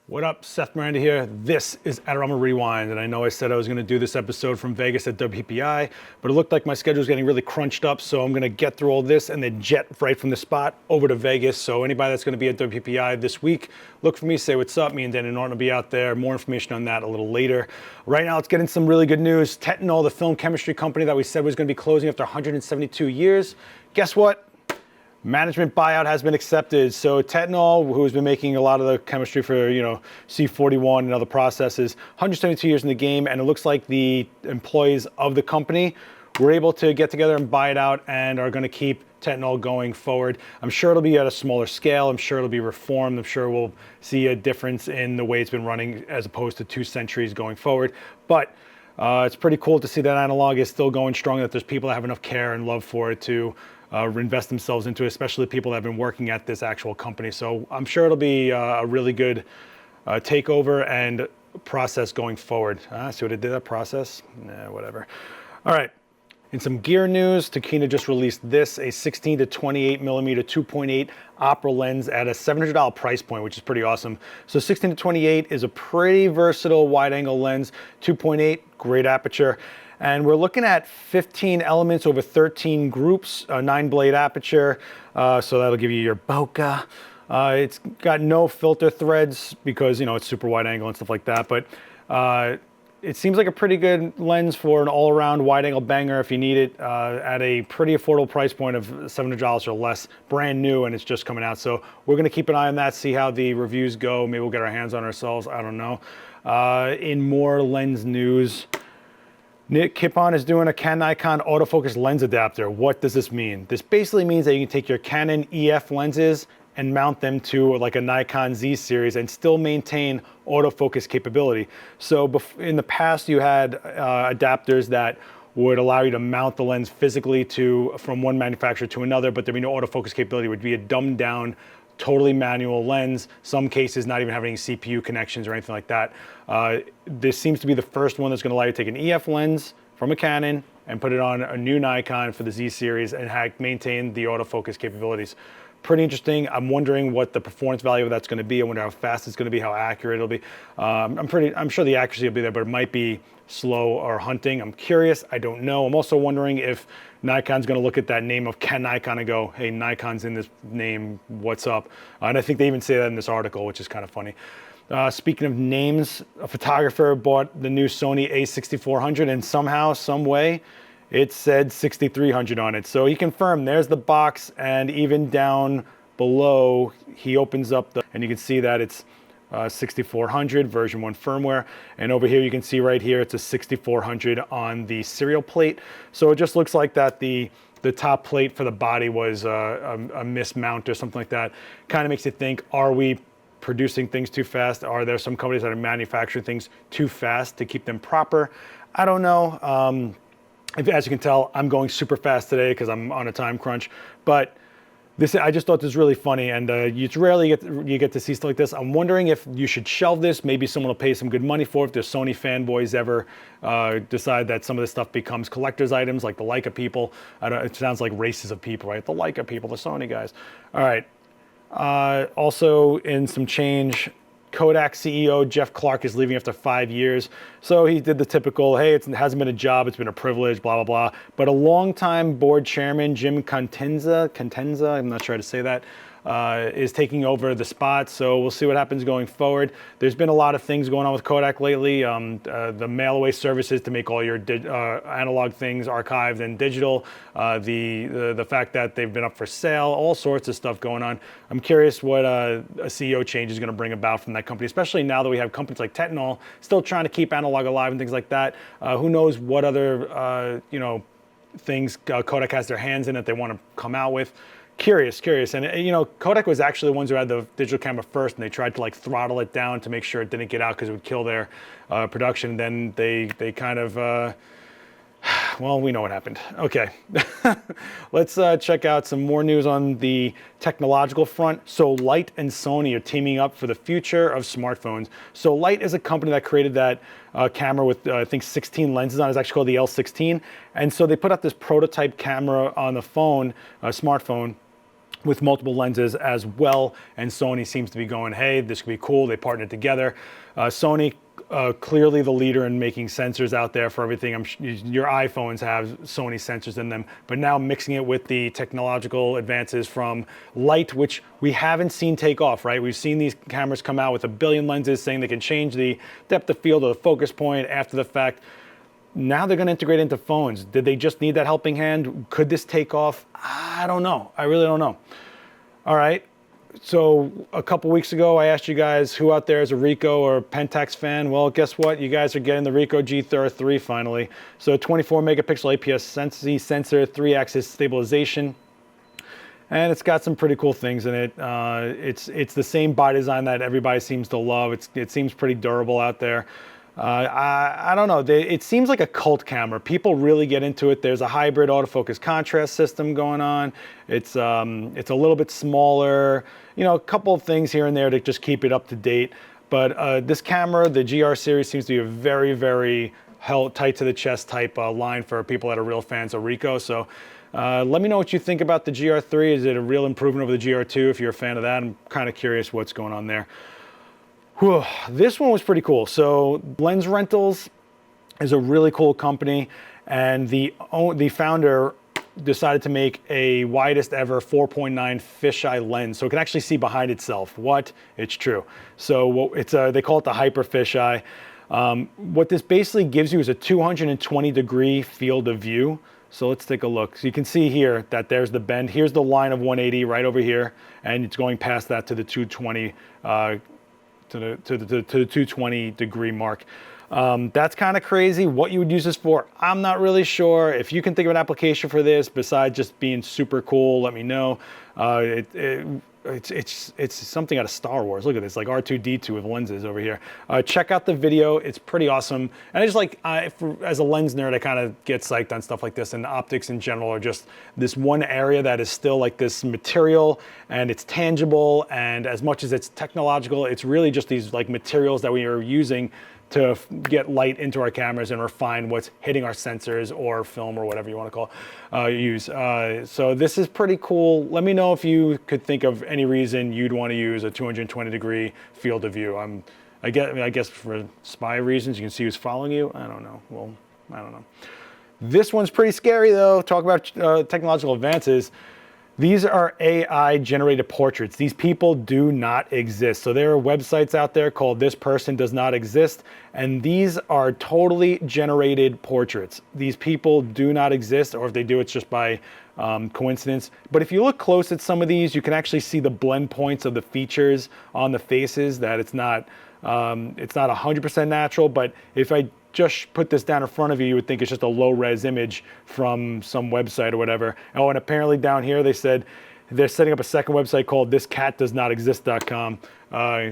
What up, Seth Miranda here. This is Adorama Rewind, and I know I said I was going to do this episode from Vegas at WPI, but it looked like my schedule was getting really crunched up, so I'm going to get through all this and then jet right from the spot over to Vegas. So anybody that's going to be at WPI this week, look for me, say what's up. Me and Danny Norton will be out there. More information on that a little later. Right now, let's get into some really good news. Tetenal, the film chemistry company that we said was going to be closing after 172 years. Guess what? Management buyout has been accepted. So Tetenal, who has been making a lot of the chemistry for, C41 and other processes, 172 years in the game, and it looks like the employees of the company were able to get together and buy it out and are going to keep Tetenal going forward. I'm sure it'll be at a smaller scale. I'm sure it'll be reformed. I'm sure we'll see a difference in the way it's been running as opposed to 2 centuries going forward. But it's pretty cool to see that analog is still going strong, that there's people that have enough care and love for it to invest themselves into it, especially people that have been working at this actual company. So I'm sure it'll be a really good takeover and process going forward. See what I did, that process? Nah, whatever. All right. In some gear news, Tokina just released this, a 16 to 28 millimeter 2.8 opera lens at a $700 price point, which is pretty awesome. So 16 to 28 is a pretty versatile wide angle lens, 2.8, great aperture. And we're looking at 15 elements over 13 groups, 9-blade aperture. So that'll give you your bokeh. It's got no filter threads because, it's super wide angle and stuff like that. But it seems like a pretty good lens for an all-around wide-angle banger if you need it at a pretty affordable price point of $700 or less, brand new, and it's just coming out. So we're going to keep an eye on that, see how the reviews go. Maybe we'll get our hands on ourselves. I don't know. In more lens news, Nikon is doing a Canikon autofocus lens adapter. What does this mean? This basically means that you can take your Canon EF lenses and mount them to like a Nikon Z series and still maintain autofocus capability. So in the past, you had adapters that would allow you to mount the lens physically from one manufacturer to another, but there'd be no autofocus capability. It would be a dumbed down, totally manual lens, some cases not even having CPU connections or anything like that. This seems to be the first one that's going to allow you to take an EF lens from a Canon and put it on a new Nikon for the Z series and maintain the autofocus capabilities. Pretty interesting. I'm wondering what the performance value of that's going to be. I wonder how fast it's going to be, how accurate it'll be. I'm sure the accuracy will be there, but it might be slow or hunting. I'm curious. I don't know. I'm also wondering if Nikon's going to look at that name of Canikon and go, hey, Nikon's in this name, what's up? And I think they even say that in this article, which is kind of funny. Speaking of names, a photographer bought the new Sony A6400 and somehow, some way, it said 6300 on it. So he confirmed there's the box, and even down below, he opens up and you can see that it's 6400 version 1 firmware. And over here, you can see right here, it's a 6400 on the serial plate. So it just looks like that the top plate for the body was a mismount or something like that. Kind of makes you think, are we producing things too fast? Are there some companies that are manufacturing things too fast to keep them proper? I don't know. As you can tell, I'm going super fast today because I'm on a time crunch. But I just thought this was really funny, and it's rarely you get to see stuff like this. I'm wondering if you should shelve this. Maybe someone will pay some good money for it. If there's Sony fanboys ever decide that some of this stuff becomes collector's items, like the Leica people. It sounds like races of people, right? The Leica people, the Sony guys. All right. Also, in some change, Kodak CEO Jeff Clark is leaving after 5 years. So he did the typical, hey, it hasn't been a job, it's been a privilege, blah, blah, blah. But a longtime board chairman, Jim Cantenza, I'm not sure how to say that, is taking over the spot. So we'll see what happens going forward. There's been a lot of things going on with Kodak lately. The mail away services to make all your analog things archived and digital. The fact that they've been up for sale, all sorts of stuff going on. I'm curious what a CEO change is going to bring about from that company, especially now that we have companies like Tetenal still trying to keep analog alive and things like that. Who knows what other things Kodak has their hands in that they want to come out with. Curious. And Kodak was actually the ones who had the digital camera first, and they tried to throttle it down to make sure it didn't get out because it would kill their production. Then they kind of, well, we know what happened. Okay, let's check out some more news on the technological front. So Light and Sony are teaming up for the future of smartphones. So Light is a company that created that camera with, I think, 16 lenses on it. It's actually called the L16. And so they put out this prototype camera on the phone, smartphone, with multiple lenses as well. And Sony seems to be going, hey, this could be cool. They partnered together. Sony, clearly the leader in making sensors out there for everything. Your iPhones have Sony sensors in them, but now mixing it with the technological advances from Light, which we haven't seen take off, right? We've seen these cameras come out with 1 billion lenses saying they can change the depth of field or the focus point after the fact. Now they're going to integrate into phones. Did they just need that helping hand? Could this take off? I don't know. I really don't know. All right. So a couple weeks ago, I asked you guys who out there is a Ricoh or Pentax fan. Well, guess what? You guys are getting the Ricoh GR3 finally. So 24 megapixel APS-C sensor, 3-axis stabilization. And it's got some pretty cool things in it. It's the same body design that everybody seems to love. It seems pretty durable out there. I don't know. It seems like a cult camera. People really get into it. There's a hybrid autofocus contrast system going on. It's a little bit smaller. You know, a couple of things here and there to just keep it up to date. But this camera, the GR series, seems to be a very, very held tight to the chest type line for people that are real fans of Ricoh. So let me know what you think about the GR3. Is it a real improvement over the GR2? If you're a fan of that, I'm kind of curious what's going on there. Whew, this one was pretty cool. So Lens Rentals is a really cool company, and the founder decided to make a widest ever 4.9 fisheye lens, so it can actually see behind itself. What? It's true. So they call it the HyperFisheye. What this basically gives you is a 220-degree field of view. So let's take a look. So you can see here that there's the bend. Here's the line of 180 right over here, and it's going past that to the 220. To the 220 degree mark. That's kind of crazy. What you would use this for, I'm not really sure. If you can think of an application for this besides just being super cool, let me know. It's something out of Star Wars. Look at this, like R2-D2 with lenses over here. Check out the video. It's pretty awesome. And I just like, as a lens nerd, I kind of get psyched on stuff like this, and optics in general are just this one area that is still like this material, and it's tangible, and as much as it's technological, it's really just these like materials that we are using to get light into our cameras and refine what's hitting our sensors or film or whatever you want to use. So this is pretty cool. Let me know if you could think of any reason you'd want to use a 220-degree field of view. I guess for spy reasons, you can see who's following you. I don't know. Well, I don't know. This one's pretty scary though. Talk about technological advances. These are AI-generated portraits. These people do not exist. So there are websites out there called This Person Does Not Exist, and these are totally generated portraits. These people do not exist, or if they do, it's just by coincidence. But if you look close at some of these, you can actually see the blend points of the features on the faces, that it's not 100% natural. But if I just put this down in front of you, you would think it's just a low-res image from some website or whatever. Oh, and apparently down here they said they're setting up a second website called thiscatdoesnotexist.com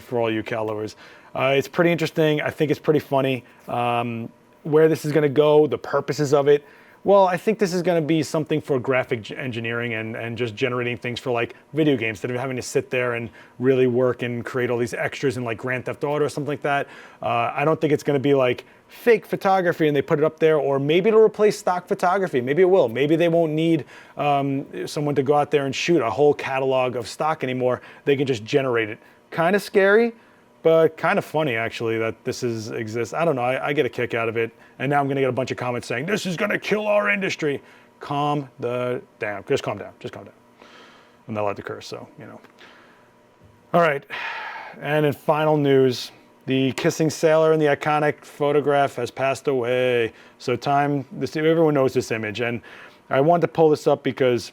for all you cat lovers. It's pretty interesting. I think it's pretty funny. Where this is going to go, the purposes of it. Well, I think this is going to be something for graphic engineering and just generating things for like video games, instead of having to sit there and really work and create all these extras in like Grand Theft Auto or something like that. I don't think it's going to be like fake photography and they put it up there, or maybe it'll replace stock photography. Maybe it will. Maybe they won't need someone to go out there and shoot a whole catalog of stock anymore. They can just generate it. Kind of scary, but kind of funny actually that this exists. I don't know, I get a kick out of it. And now I'm gonna get a bunch of comments saying, this is gonna kill our industry. Calm down, just calm down, just calm down. I'm not allowed to curse, so, you know. All right, and in final news, the kissing sailor in the iconic photograph has passed away. So everyone knows this image, and I wanted to pull this up because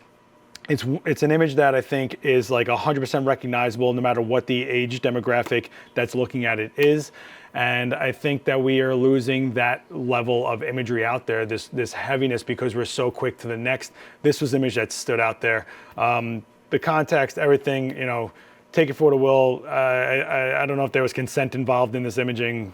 it's an image that I think is like 100% recognizable no matter what the age demographic that's looking at it is. And I think that we are losing that level of imagery out there, this heaviness, because we're so quick to the next. This was the image that stood out there. The context, everything, you know, take it for what it will. I don't know if there was consent involved in this imaging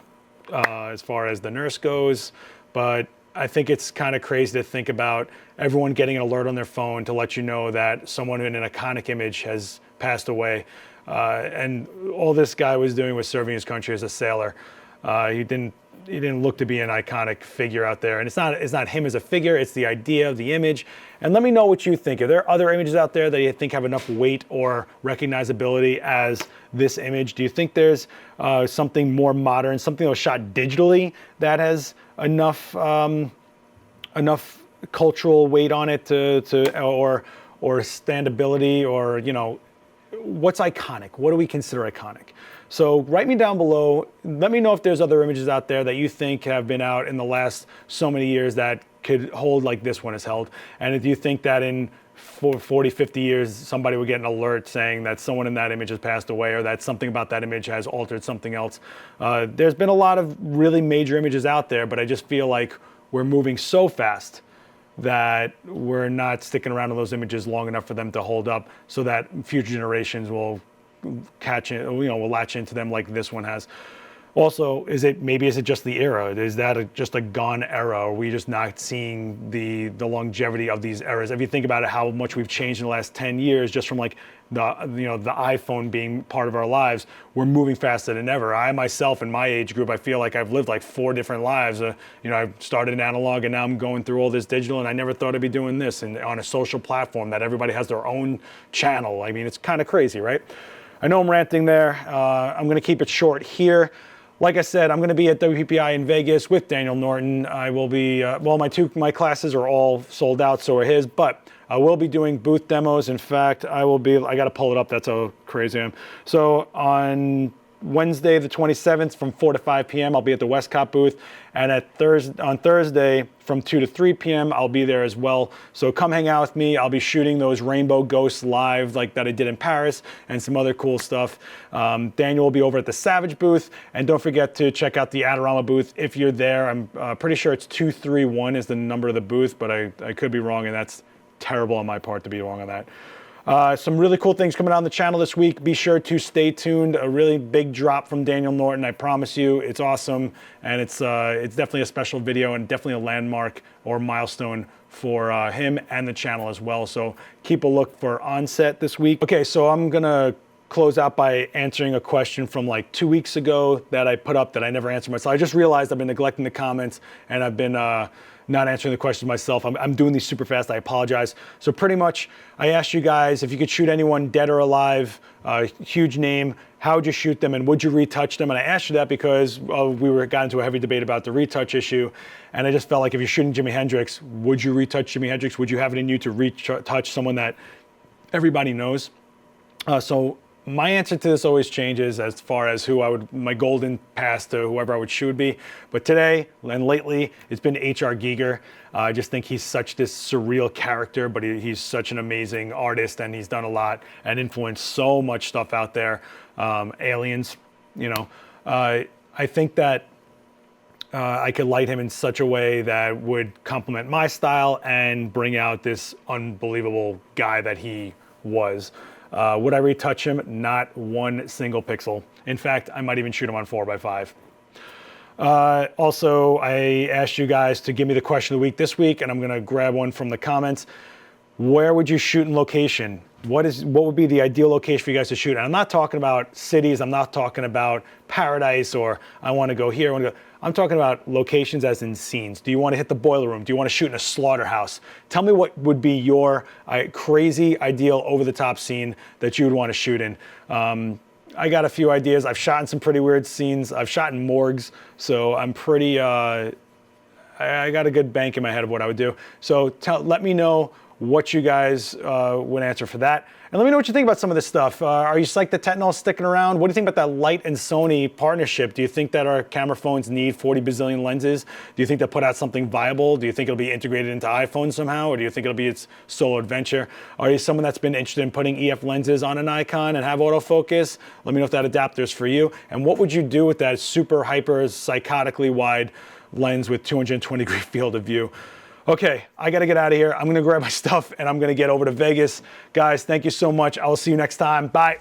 as far as the nurse goes, but I think it's kind of crazy to think about everyone getting an alert on their phone to let you know that someone in an iconic image has passed away. And all this guy was doing was serving his country as a sailor. He didn't he didn't look to be an iconic figure out there. And it's not him as a figure, it's the idea of the image. And let me know what you think. Are there other images out there that you think have enough weight or recognizability as this image? Do you think there's something more modern, something that was shot digitally that has enough enough cultural weight on it or standability, or, you know, what's iconic? What do we consider iconic? So write me down below. Let me know if there's other images out there that you think have been out in the last so many years that could hold like this one is held. And if you think that in 40, 50 years, somebody would get an alert saying that someone in that image has passed away, or that something about that image has altered something else. There's been a lot of really major images out there, but I just feel like we're moving so fast that we're not sticking around on those images long enough for them to hold up, so that future generations will catch it, you know, will latch into them like this one has. Also, is it just the era? Is that just a gone era? Are we just not seeing the longevity of these eras? If you think about it, how much we've changed in the last 10 years, just from like the iPhone being part of our lives, we're moving faster than ever. I myself, in my age group, I feel like I've lived like 4 different lives. You know, I started in analog and now I'm going through all this digital, and I never thought I'd be doing this and on a social platform that everybody has their own channel. I mean, it's kind of crazy, right? I know I'm ranting there. I'm going to keep it short here. Like I said, I'm going to be at WPPI in Vegas with Daniel Norton. I will be, well, my classes are all sold out, so are his, but I will be doing booth demos. In fact, I got to pull it up, that's how crazy I am. So on Wednesday, the 27th, from 4 to 5 p.m., I'll be at the Westcott booth. And on Thursday, from 2 to 3 p.m., I'll be there as well. So come hang out with me. I'll be shooting those rainbow ghosts live like that I did in Paris, and some other cool stuff. Daniel will be over at the Savage booth. And don't forget to check out the Adorama booth if you're there. I'm pretty sure it's 231 is the number of the booth, but I could be wrong, and that's terrible on my part to be wrong on that. Some really cool things coming on the channel this week. Be sure to stay tuned. A really big drop from Daniel Norton, I promise you. It's awesome, and it's definitely a special video and definitely a landmark or milestone for him and the channel as well. So keep a look for Onset this week. Okay, so I'm gonna close out by answering a question from like 2 weeks ago that I put up that I never answered myself. I just realized I've been neglecting the comments, and I've been not answering the questions myself. I'm doing these super fast, I apologize. So pretty much, I asked you guys if you could shoot anyone dead or alive, huge name, how would you shoot them, and would you retouch them? And I asked you that because we got into a heavy debate about the retouch issue, and I just felt like if you're shooting Jimi Hendrix, would you retouch Jimi Hendrix? Would you have it in you to retouch someone that everybody knows? So my answer to this always changes as far as my golden pass to whoever I would shoot would be. But today and lately, it's been HR Giger. I just think he's such this surreal character, but he's such an amazing artist, and he's done a lot and influenced so much stuff out there. Aliens, you know. I think that I could light him in such a way that would complement my style and bring out this unbelievable guy that he was. Would I retouch him? Not one single pixel. In fact, I might even shoot him on 4x5. Also, I asked you guys to give me the question of the week this week, and I'm gonna grab one from the comments. Where would you shoot in location? What would be the ideal location for you guys to shoot? And I'm not talking about cities, I'm not talking about paradise, or I wanna go here, I'm talking about locations as in scenes. Do you want to hit the boiler room? Do you want to shoot in a slaughterhouse? Tell me what would be your crazy, ideal, over-the-top scene that you would want to shoot in. I got a few ideas. I've shot in some pretty weird scenes. I've shot in morgues, so I'm pretty, I got a good bank in my head of what I would do. So let me know what you guys would answer for that. And let me know what you think about some of this stuff. Are you psyched that Tetenal's sticking around? What do you think about that Light and Sony partnership? Do you think that our camera phones need 40 bazillion lenses? Do you think they'll put out something viable? Do you think it'll be integrated into iPhones somehow? Or do you think it'll be its solo adventure? Are you someone that's been interested in putting EF lenses on a Nikon and have autofocus? Let me know if that adapter is for you. And what would you do with that super hyper psychotically wide lens with 220 degree field of view? Okay, I gotta get out of here. I'm gonna grab my stuff and I'm gonna get over to Vegas. Guys, thank you so much. I will see you next time. Bye.